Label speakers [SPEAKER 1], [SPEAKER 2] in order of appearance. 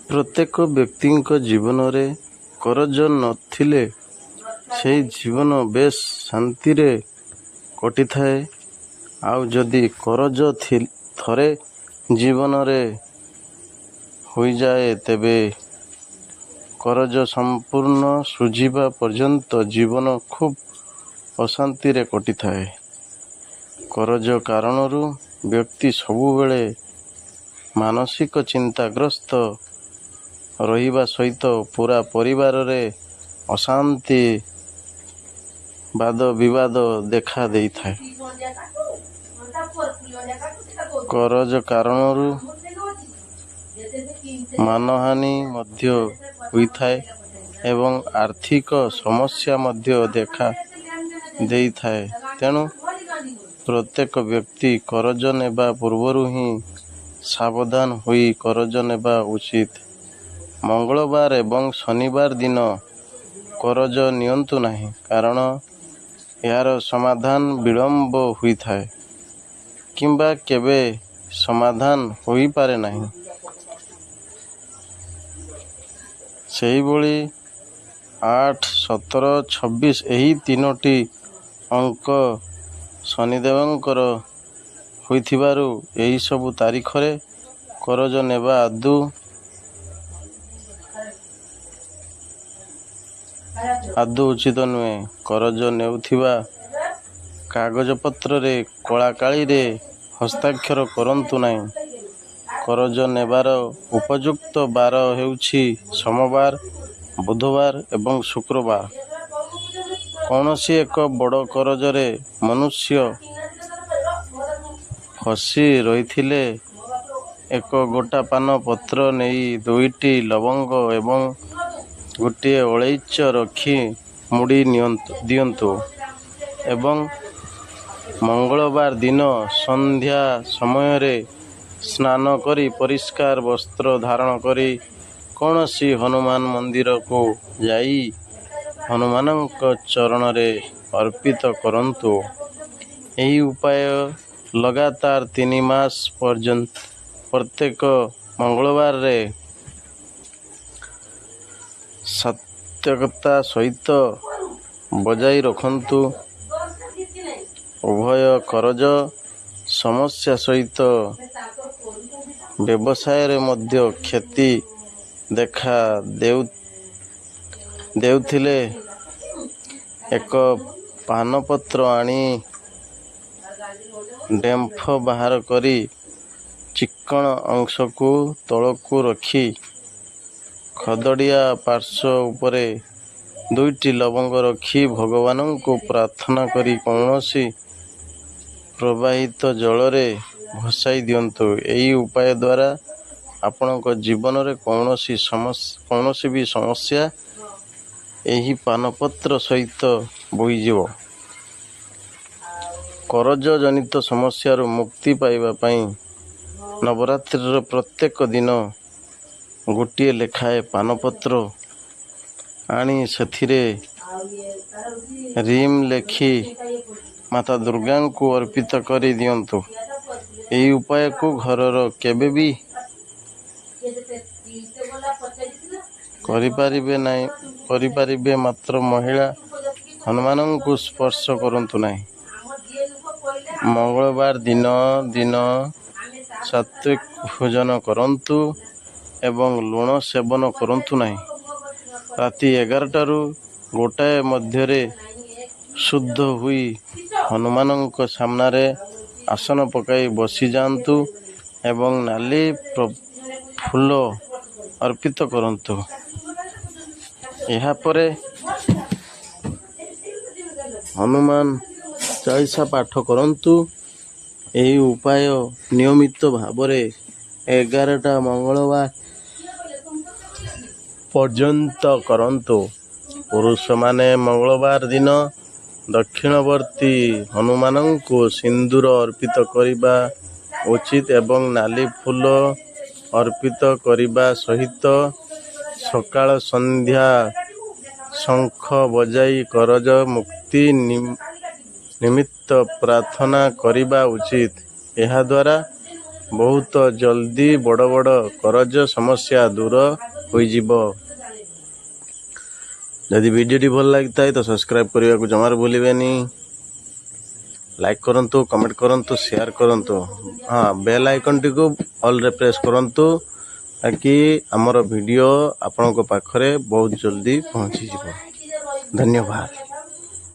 [SPEAKER 1] ପ୍ରତ୍ୟେକ ବ୍ୟକ୍ତିଙ୍କ ଜୀବନରେ କରଜ ନଥିଲେ ସେହି ଜୀବନ ବେଶ ଶାନ୍ତିରେ କଟିଥାଏ। ଆଉ ଯଦି କରଜ ଥରେ ଜୀବନରେ ହୋଇଯାଏ ତେବେ କରଜ ସମ୍ପୂର୍ଣ୍ଣ ଶୁଝିବା ପର୍ଯ୍ୟନ୍ତ ଜୀବନ ଖୁବ୍ ଅଶାନ୍ତିରେ କଟିଥାଏ। କରଜ କାରଣରୁ ବ୍ୟକ୍ତି ସବୁବେଳେ ମାନସିକ ଚିନ୍ତାଗ୍ରସ୍ତ ରହିବା ସହିତ ପୁରା ପରିବାରରେ ଅଶାନ୍ତି ବାଦ ବିବାଦ ଦେଖା ଦେଇଥାଏ। କରଜ କାରଣରୁ ମାନହାନି ମଧ୍ୟ ହୋଇଥାଏ ଏବଂ ଆର୍ଥିକ ସମସ୍ୟା ମଧ୍ୟ ଦେଖା ଦେଇଥାଏ। ତେଣୁ ପ୍ରତ୍ୟେକ ବ୍ୟକ୍ତି କରଜ ନେବା ପୂର୍ବରୁ ହିଁ ସାବଧାନ ହୋଇ କରଜ ନେବା ଉଚିତ। ମଙ୍ଗଳବାର ଏବଂ ଶନିବାର ଦିନ କରଜ ନିଅନ୍ତୁ ନାହିଁ, କାରଣ ଏହାର ସମାଧାନ ବିଳମ୍ବ ହୋଇଥାଏ କିମ୍ବା କେବେ ସମାଧାନ ହୋଇପାରେ ନାହିଁ। ସେହିଭଳି 8, 17, 26 ଏହି ତିନୋଟି ଅଙ୍କ ଶନିଦେବଙ୍କର ହୋଇଥିବାରୁ ଏହିସବୁ ତାରିଖରେ କରଜ ନେବା ଆଦୌ ଉଚିତ ନୁହେଁ। କରଜ ନେଉଥିବା କାଗଜପତ୍ରରେ କଳାକାଳିରେ ହସ୍ତାକ୍ଷର କରନ୍ତୁ ନାହିଁ। କରଜ ନେବାର ଉପଯୁକ୍ତ ବାର ହେଉଛି ସୋମବାର, ବୁଧବାର ଏବଂ ଶୁକ୍ରବାର। କୌଣସି ଏକ ବଡ଼ କରଜରେ ମନୁଷ୍ୟ ଫସି ରହିଥିଲେ ଏକ ଗୋଟା ପାନ ପତ୍ର ନେଇ 2ଟି ଲବଙ୍ଗ ଏବଂ ଗୋଟିଏ ଅଳେଇଚ ରଖି ମୁଡ଼ି ଦିଅନ୍ତୁ ଏବଂ ମଙ୍ଗଳବାର ଦିନ ସନ୍ଧ୍ୟା ସମୟରେ ସ୍ନାନ କରି ପରିଷ୍କାର ବସ୍ତ୍ର ଧାରଣ କରି କୌଣସି ହନୁମାନ ମନ୍ଦିରକୁ ଯାଇ ହନୁମାନଙ୍କ ଚରଣରେ ଅର୍ପିତ କରନ୍ତୁ। ଏହି ଉପାୟ ଲଗାତାର 3 ମାସ ପର୍ଯ୍ୟନ୍ତ ପ୍ରତ୍ୟେକ ମଙ୍ଗଳବାରରେ ସାତ୍ତ୍ୱିକତା ସହିତ ବଜାୟ ରଖନ୍ତୁ। ଉଭୟ କରଜ ସମସ୍ୟା ସହିତ ବ୍ୟବସାୟରେ ମଧ୍ୟ କ୍ଷତି ଦେଖା ଦେଉଥିଲେ ଏକ ପାନପତ୍ର ଆଣି ଡେମ୍ଫ ବାହାର କରି ଚିକ୍କଣ ଅଂଶକୁ ତଳକୁ ରଖି ଖଦଡ଼ିଆ ପାର୍ଶ୍ୱ ଉପରେ 2ଟି ଲବଙ୍ଗ ରଖି ଭଗବାନଙ୍କୁ ପ୍ରାର୍ଥନା କରି କୌଣସି ପ୍ରବାହିତ ଜଳରେ ଭସାଇ ଦିଅନ୍ତୁ। ଏହି ଉପାୟ ଦ୍ୱାରା ଆପଣଙ୍କ ଜୀବନରେ କୌଣସି ବି ସମସ୍ୟା ଏହି ପାନପତ୍ର ସହିତ ବୋହିଯିବ। କରଜ ଜନିତ ସମସ୍ୟାରୁ ମୁକ୍ତି ପାଇବା ପାଇଁ ନବରାତ୍ରିର ପ୍ରତ୍ୟେକ ଦିନ ଗୋଟିଏ ଲେଖାଏଁ ପାନପତ୍ର ଆଣି ସେଥିରେ ରିମ୍ ଲେଖି ମାତା ଦୁର୍ଗାଙ୍କୁ ଅର୍ପିତ କରି ଦିଅନ୍ତୁ। ଏହି ଉପାୟକୁ ଘରର କେବେ ବି କରିପାରିବେ, ମାତ୍ର ମହିଳା ହନୁମାନଙ୍କୁ ସ୍ପର୍ଶ କରନ୍ତୁ ନାହିଁ। ମଙ୍ଗଳବାର ଦିନ ସାତ୍ତ୍ୱିକ ଭୋଜନ କରନ୍ତୁ ଏବଂ ଲୁଣ ସେବନ କରନ୍ତୁ ନାହିଁ। ରାତି 11ଟାରୁ 1ଟା ମଧ୍ୟରେ ଶୁଦ୍ଧ ହୋଇ ହନୁମାନଙ୍କ ସାମ୍ନାରେ ଆସନ ପକାଇ ବସିଯାଆନ୍ତୁ ଏବଂ ନାଲି ଫୁଲ ଅର୍ପିତ କରନ୍ତୁ। ଏହାପରେ ହନୁମାନ ଚାଳିଶା ପାଠ କରନ୍ତୁ। ଏହି ଉପାୟ ନିୟମିତ ଭାବରେ 11ଟା ମଙ୍ଗଳବାର ପର୍ଯ୍ୟନ୍ତ କରନ୍ତୁ। ପୁରୁଷମାନେ ମଙ୍ଗଳବାର ଦିନ ଦକ୍ଷିଣବର୍ତ୍ତୀ ହନୁମାନଙ୍କୁ ସିନ୍ଦୂର ଅର୍ପିତ କରିବା ଉଚିତ ଏବଂ ନାଲି ଫୁଲ ଅର୍ପିତ କରିବା ସହିତ ସକାଳ ସନ୍ଧ୍ୟା ଶଙ୍ଖ ବଜାଇ କରଜ ମୁକ୍ତି ନିମିତ୍ତ ପ୍ରାର୍ଥନା କରିବା ଉଚିତ। ଏହାଦ୍ୱାରା बहुत जल्दी बड़ बड़ करज समस्या दूर होइजिब। यदि वीडियो भल लगता है तो सब्सक्राइब करने को जमार भूलिबेनी। लाइक करंतु, कमेंट करंतु, शेयर करंतु। हाँ, बेल आइकन टी को ऑल रे प्रेस करंतु ताकि हमर वीडियो आपन को पाखरे बहुत जल्दी पहुंची जिवो। धन्यवाद।